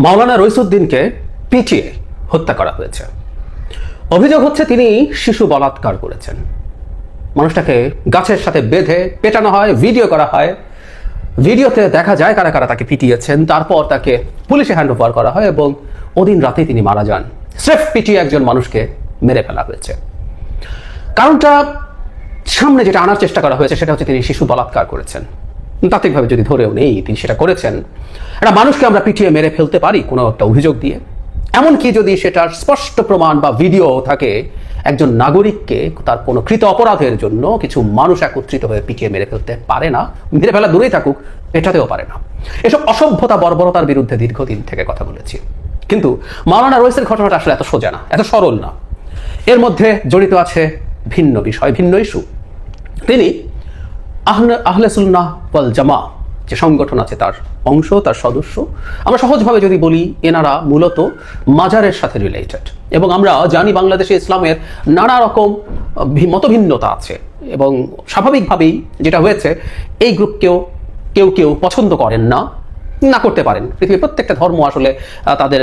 মাওলানা রইসুদ্দিনকে পিটিয়ে হত্যা করা হয়েছে। অভিযোগ হচ্ছে তিনি শিশু বলাৎকার করেছেন। মানুষটাকে গাছের সাথে বেঁধে পেটানো হয়, ভিডিও করা হয়। ভিডিওতে দেখা যায় কারা কারা তাকে পিটিয়েছেন। তারপর তাকে পুলিশে হ্যান্ড ওভার করা হয় এবং ওদিন রাতেই তিনি মারা যান। স্রেফ পিটিয়ে একজন মানুষকে মেরে ফেলা হয়েছে। কারণটা সামনে যেটা আনার চেষ্টা করা হয়েছে সেটা হচ্ছে তিনি শিশু বলাৎকার করেছেন। তাত্ত্বিকভাবে যদি ধরেও নেই তিনি সেটা করেছেন, একটা মানুষকে আমরা পিটিয়ে মেরে ফেলতে পারি কোনো একটা অভিযোগ দিয়ে। এমনকি যদি সেটার স্পষ্ট প্রমাণ বা ভিডিও থাকে, একজন নাগরিককে তার কোনো কৃত অপরাধের জন্য কিছু মানুষ একত্রিত হয়ে পিটিয়ে মেরে ফেলতে পারে না, মেরে ফেলা দূরেই থাকুক, পেটাতেও পারে না। এসব অসভ্যতা বর্বরতার বিরুদ্ধে দীর্ঘদিন থেকে কথা বলেছি। কিন্তু মাওলানা রইসের ঘটনাটা আসলে এত সোজা না, এত সরল না। এর মধ্যে জড়িত আছে ভিন্ন বিষয়, ভিন্ন ইস্যু। তিনি আহলে সুন্নাহ ওয়াল জামা যে সংগঠন আছে তার অংশ, তার সদস্য। আমরা সহজভাবে যদি বলি, এনারা মূলত মাজারের সাথে রিলেটেড। এবং আমরা জানি বাংলাদেশে ইসলামের নানা রকম মতভিন্নতা আছে এবং স্বাভাবিকভাবেই যেটা হয়েছে, এই গ্রুপকেও কেউ কেউ পছন্দ করেন না, না করতে পারেন। পৃথিবীর প্রত্যেকটা ধর্ম আসলে তাদের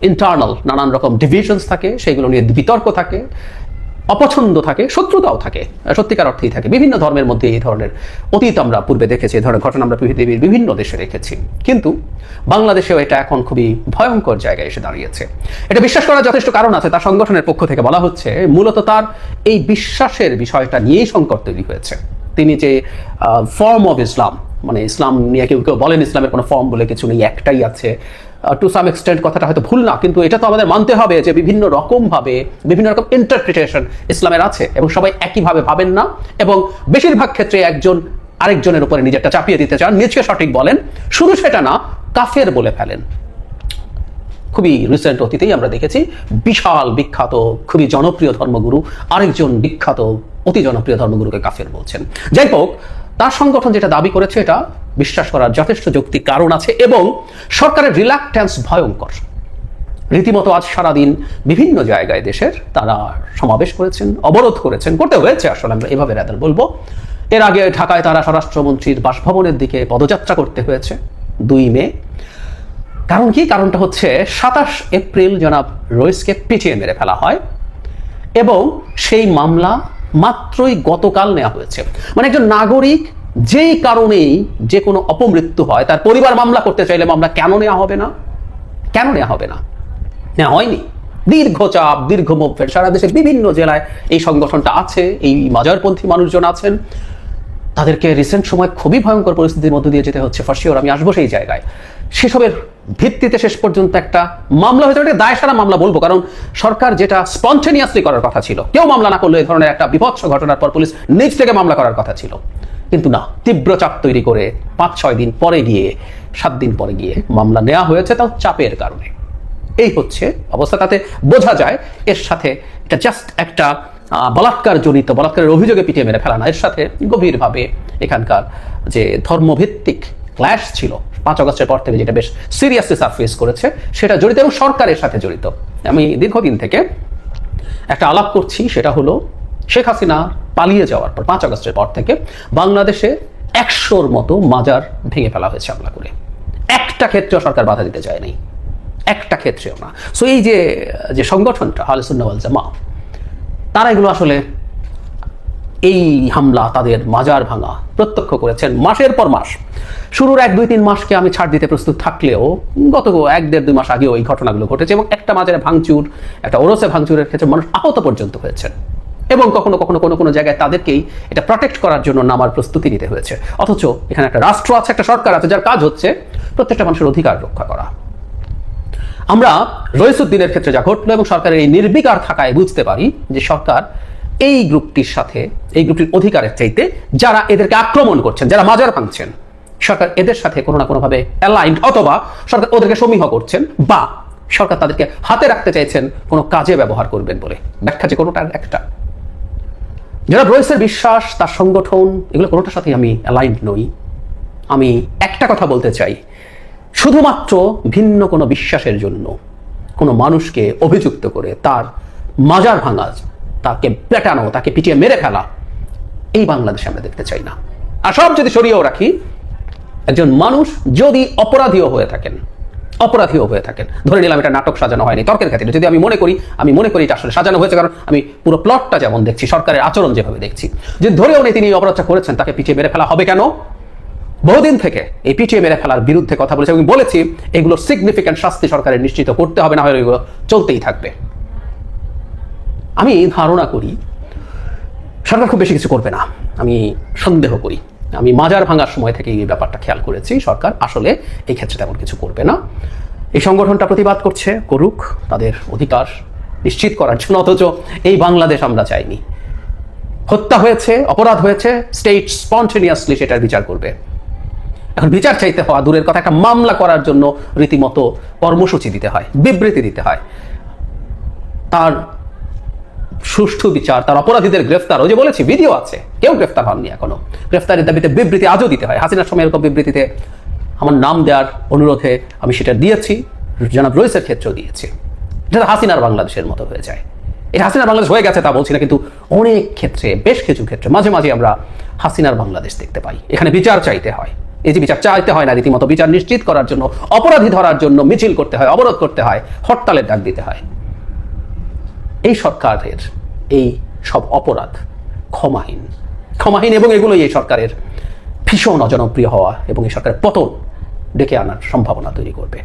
ইন্টারনাল নানান রকম ডিভিশনস থাকে, সেগুলো নিয়ে বিতর্ক থাকে, অপছন্দ থাকে, শত্রুতাও থাকে, সত্যিকার অর্থেই থাকে। বিভিন্ন ধর্মের মধ্যে এই ধরনের অতীত আমরা পূর্বে দেখেছি, এই ধরনের ঘটনা আমরা পৃথিবীর বিভিন্ন দেশে রেখেছি। কিন্তু বাংলাদেশেও এটা এখন খুবই ভয়ঙ্কর জায়গায় এসে দাঁড়িয়েছে। এটা বিশ্বাস করার যথেষ্ট কারণ আছে। তার সংগঠনের পক্ষ থেকে বলা হচ্ছে মূলত তার এই বিশ্বাসের বিষয়টা নিয়েই সংকট তৈরি হয়েছে। তিনি যে ফর্ম অফ ইসলাম, মানে ইসলাম নিয়ে কেউ কেউ বলেন ইসলামের কোনো ফর্ম বলে কিছু নেই, একটাই আছে। টু সাম এক্সটেন্ট কথাটা হয়তো ভুল না, কিন্তু এটা তো আমাদের মানতে হবে যে বিভিন্ন রকমভাবে বিভিন্ন রকম ইন্টারপ্রিটেশন ইসলামের আছে এবং সবাই একইভাবে ভাবেন না, এবং বেশিরভাগ ক্ষেত্রে একজন আরেকজনের উপরে নিজেরটা চাপিয়ে দিতে চান, নিজকে সঠিক বলেন, শুধু সেটা না কাফের বলে ফেলেন। খুবই রিসেন্ট অতীতেই আমরা দেখেছি বিশাল বিখ্যাত খুবই জনপ্রিয় ধর্মগুরু আরেকজন বিখ্যাত অতি জনপ্রিয় ধর্মগুরুকে কাফের বলছেন। যাই হোক, তার সংগঠন যেটা দাবি করেছে এটা বিশ্বাস করার যথেষ্ট যৌক্তিক কারণ আছে এবং সরকারের রিল্যাক্টেন্স ভয়ঙ্কর। রীতিমতো আজ সারাদিন বিভিন্ন জায়গায় দেশের তারা সমাবেশ করেছেন, অবরোধ করেছেন, করতে হয়েছে আসলে, আমরা এভাবে রাদার বলবো। এর আগে ঢাকায় তারা স্বরাষ্ট্রমন্ত্রীর বাসভবনের দিকে পদযাত্রা করতে হয়েছে 2 মে। কারণ কি? কারণটা হচ্ছে 27 এপ্রিল জনাব রইসকে পিটিয়ে মেরে ফেলা হয় এবং সেই মামলা মাত্রই গতকাল নেওয়া হয়েছে। মানে একজন নাগরিক যেই কারণেই যে কোনো অপমৃত্যু হয়, তার পরিবার মামলা করতে চাইলে মামলা কেন নেওয়া হবে না? কেন নেওয়া হবে না? নেওয়া হয়নি। দীর্ঘ চাপ, দীর্ঘ মুভমেন্ট, সারা দেশের বিভিন্ন জেলায় এই সংগঠনটা আছে, এই মাজারপন্থী মানুষজন আছেন। তাদেরকে রিসেন্ট সময় খুবই ভয়ঙ্কর পরিস্থিতির মধ্য দিয়ে যেতে হচ্ছে, ফর শিওর। আমি আসবো সেই জায়গায়। সেসবের ভিত্তিতে শেষ পর্যন্ত একটা মামলা হয়েছে, একটা দায়সারা মামলা বলবো, কারণ সরকার যেটা স্পন্টেনিয়াসলি করার কথা ছিল, কেউ মামলা না করলে এই ধরনের একটা বিভৎস ঘটনার পর পুলিশ নিজ থেকে মামলা করার কথা ছিল, কিন্তু না, তীব্র চাপ তৈরি করে 5-6 দিন পরে গিয়ে, 7 দিন পরে গিয়ে মামলা নেওয়া হয়েছে, তাও চাপের কারণে। এই হচ্ছে অবস্থা। তাতে বোঝা যায় এর সাথে এটা জাস্ট একটা বলাৎকারের অভিযোগে পিটিয়ে মেরে ফেলা না, এর সাথে গভীরভাবে এখানকার যে ধর্মভিত্তিক ক্ল্যাশ ছিল 5 আগস্টের পর থেকে, যেটা বেশ সিরিয়াসলি সারফেস করেছে, সেটা জড়িত এবং সরকারের সাথে জড়িত। আমি দীর্ঘদিন থেকে একটা আলাপ করছি, সেটা হলো শেখ হাসিনা পালিয়ে যাওয়ার পর 5 আগস্টের পর থেকে বাংলাদেশে 100-র মতো মাজার ভেঙে ফেলা হয়েছে হামলা করে। একটা ক্ষেত্রেও সরকার বাধা দিতে চায়নি, একটা ক্ষেত্রেও না। সো এই যে সংগঠনটা আহলে সুন্নাহ ওয়াল জামা, তারা এগুলো আসলে এই হামলা, তাদের মাজার ভাঙা প্রত্যক্ষ করেছেন মাসের পর মাস। শুরুর 1-2-3 মাসকে আমি ছাড় দিতে প্রস্তুত থাকলেও গত 1-1.5-2 মাস আগেও এই ঘটনাগুলো ঘটেছে এবং একটা মাজারে ভাঙচুর, একটা ওরসে ভাঙচুরের ক্ষেত্রে মানুষ আহত পর্যন্ত হয়েছেন এবং কখনো কখনো কোনো জায়গায় তাদেরকেই এটা প্রটেক্ট করার জন্য নামার প্রস্তুতি নিতে হয়েছে। অথচ এখানে একটা রাষ্ট্র আছে, একটা সরকার আছে, যার কাজ হচ্ছে প্রত্যেকটা মানুষের অধিকার রক্ষা করা। আমরা রইসুদ্দিনের ক্ষেত্রে যা ঘটলো এবং সরকারের এই নির্বিকার থাকায় বুঝতে পারি যে সরকার এই গ্রুপটির সাথে, এই গ্রুপটির অধিকারের চাইতে যারা এদেরকে আক্রমণ করছেন, যারা মাজার ভাঙছেন, সরকার এদের সাথে কোনো না কোনোভাবে অ্যালাইন্ড, অথবা সরকার ওদেরকে সমীহ করছেন, বা সরকার তাদেরকে হাতে রাখতে চাইছেন কোনো কাজে ব্যবহার করবেন বলে। ব্যাখ্যা যে কোনোটার একটা। যারা রইসের বিশ্বাস, তার সংগঠন, এগুলো কোনোটার সাথে আমি অ্যালাইন্ড নই। আমি একটা কথা বলতে চাই, শুধুমাত্র ভিন্ন কোনো বিশ্বাসের জন্য কোনো মানুষকে অভিযুক্ত করে তার মাজার ভাঙা, তাকে পেটানো, তাকে পিটিয়ে মেরে ফেলা, এই বাংলাদেশে আমরা দেখতে চাই না। আর সব যদি সরিয়েও রাখি, একজন মানুষ যদি অপরাধীও হয়ে থাকেন, অপরাধীও হয়ে থাকেন, ধরে নিলাম এটা নাটক সাজানো হয়নি, তর্কের খাতিরে যদি আমি মনে করি এটা আসলে সাজানো হয়েছে, কারণ আমি পুরো প্লটটা যেমন দেখছি, সরকারের আচরণ যেভাবে দেখছি, যে ধরেও নেই তিনি এই অপরাধটা করেছেন, তাকে পিছিয়ে মেরে ফেলা হবে কেন? বহুদিন থেকে এই পিটিএ মেরে ফেলার বিরুদ্ধে কথা বলেছি এবং বলেছি এগুলোর সিগনিফিক্যান্ট শাস্তি সরকারের নিশ্চিত করতে হবে, না হয় এগুলো চলতেই থাকবে। আমি ধারণা করি সরকার খুব বেশি কিছু করবে না, আমি সন্দেহ করি। আমি মাজার ভাঙার সময় থেকে এই ব্যাপারটা খেয়াল করেছি, সরকার আসলে এই ক্ষেত্রে তেমন কিছু করবে না। এই সংগঠনটা প্রতিবাদ করছে, করুক, তাদের অধিকার নিশ্চিত করার জন্য, অথচ এই বাংলাদেশ আমরা চাইনি। হত্যা হয়েছে, অপরাধ হয়েছে, স্টেট স্পন্টেনিয়াসলি সেটার বিচার করবে। এখন বিচার চাইতে হওয়া দূরের কথা, একটা মামলা করার জন্য রীতিমতো কর্মসূচি দিতে হয়, বিবৃতি দিতে হয়, তার সুষ্ঠু বিচার, তার অপরাধীদের গ্রেফতার, ওই যে বলেছি ভিডিও আছে, কেউ গ্রেফতার হননি এখনো, গ্রেফতারের দাবিতে বিবৃতি আজও দিতে হয়। হাসিনার সময় এরকম বিবৃতিতে আমার নাম দেওয়ার অনুরোধে আমি সেটা দিয়েছি, জনাব রইসের ক্ষেত্রেও দিয়েছি। এটা হাসিনার বাংলাদেশের মতো হয়ে যায়। এটা হাসিনার বাংলাদেশ হয়ে গেছে তা বলছি না, কিন্তু অনেক ক্ষেত্রে, বেশ কিছু ক্ষেত্রে মাঝে মাঝে আমরা হাসিনার বাংলাদেশ দেখতে পাই। এখানে বিচার চাইতে হয়, এই যে বিচার চাইতে হয় না, রীতিমতো বিচার নিশ্চিত করার জন্য, অপরাধী ধরার জন্য মিছিল করতে হয়, অবরোধ করতে হয়, হরতালের ডাক দিতে হয়। এই সরকারের এই সব অপরাধ ক্ষমাহীন এবং এগুলোই এই সরকারের ভীষণ অজনপ্রিয় হওয়া এবং এই সরকারের পতন ডেকে আনার সম্ভাবনা তৈরি করবে।